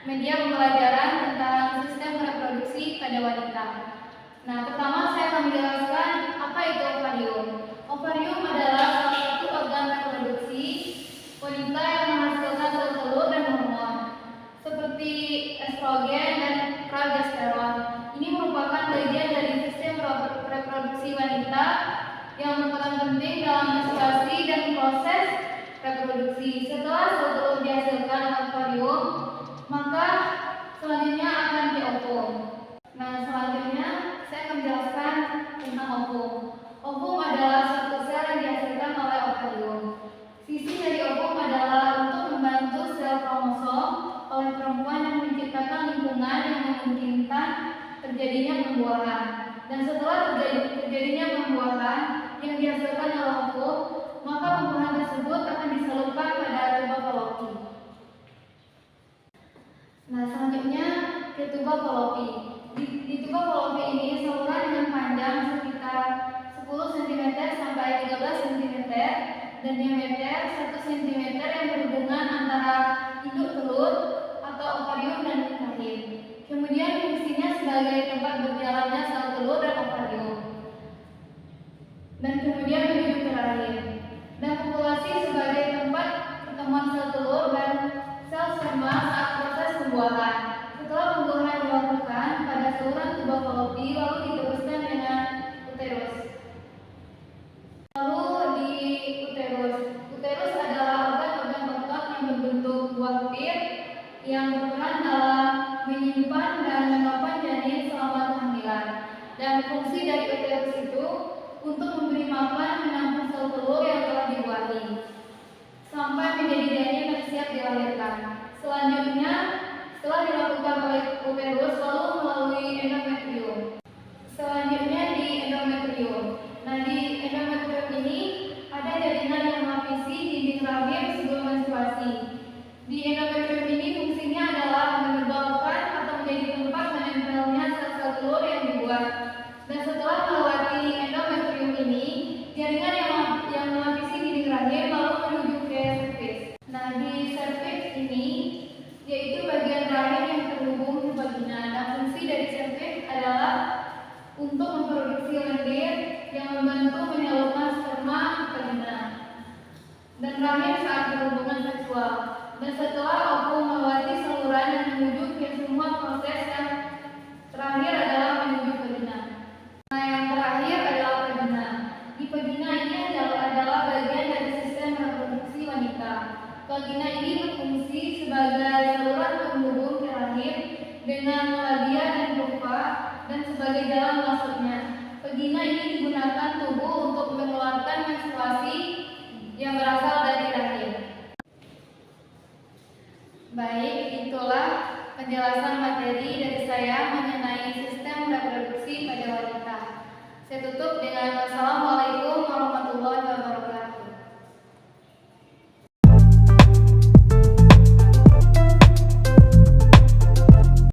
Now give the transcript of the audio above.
media pembelajaran tentang sistem reproduksi pada wanita. Nah, pertama saya akan menjelaskan apa itu ovarium. Ovarium adalah salah satu organ reproduksi wanita yang menghasilkan sel telur dan hormon seperti estrogen dan progesteron. Ini merupakan bagian dari sistem reproduksi wanita yang berperan penting dalam menstruasi dan proses reproduksi. Setelah sel telur dihasilkan oleh ovarium, maka selanjutnya akan diovum. Nah, selanjutnya saya akan menjelaskan tentang ovum. Ovum adalah suatu sel yang dihasilkan oleh ovarium. Sisi dari ovum adalah untuk membantu sel kromosom oleh perempuan yang menciptakan lingkungan yang memungkinkan terjadinya pembuahan. Dan setelah terjadinya pembuahan yang dihasilkan oleh ovum, maka pembuahan tersebut akan disalurkan pada tuba Fallopi. Nah, selanjutnya ke tuba Fallopi. Di tuba Fallopi ini saluran dengan panjang sekitar 10 cm sampai 13 cm dan diameter 1 cm yang berhubungan antara induk telur atau ovarium dan rahim. Kemudian fungsinya sebagai tempat berjalannya sel telur dan ovarium. Dan kemudian menuju ke rahim. Dan populasi sebagai tempat pertemuan sel telur dan sel sperma saat proses pembuahan. Setelah pembuahan dilakukan pada saluran tuba Fallopi, lalu diteruskan dengan uterus. Lalu di uterus. Uterus adalah organ-organ otot yang berbentuk buah pir yang berperan dalam menyimpan dan menopang janin selama kehamilan. Dan fungsi dari uterus itu untuk memberi makan menampung sel telur yang telah dibuahi sampai menjadi janin yang siap dilahirkan. Selanjutnya, setelah dilakukan oleh uterus, lalu melalui endometrium. Selanjutnya di endometrium. Nah, di endometrium ini ada jaringan yang melapisi dinding rahim sebelum menstruasi. Di endometrium ini fungsinya adalah menebalkan atau menjadi tempat menempelnya sel-sel telur yang dibuat. Dan setelah melewati endometrium ini, jaringan yang melapisi dinding rahim lalu menuju ke serviks. Nah, di serviks ini yaitu bagian rahim yang terhubung ke vagina. Nah, fungsi dari serviks adalah untuk memproduksi lendir yang membantu menyalurkan sperma ke vagina dan rahim saat berhubungan seksual. Dan setelah ovum melewati saluran yang menuju ke semua proses, yang terakhir adalah menuju vagina. Nah, yang terakhir adalah vagina. Di vagina ini adalah bagian dari sistem reproduksi wanita. Vagina ini berfungsi sebagai saluran penghubung ke rahim dengan labia dan vulva dan sebagai jalan masuknya. Vagina ini digunakan tubuh untuk mengeluarkan menstruasi yang berasal dari rahim. Baik, itulah penjelasan materi dari saya mengenai sistem reproduksi pada wanita. Saya tutup dengan Wassalamualaikum warahmatullahi wabarakatuh.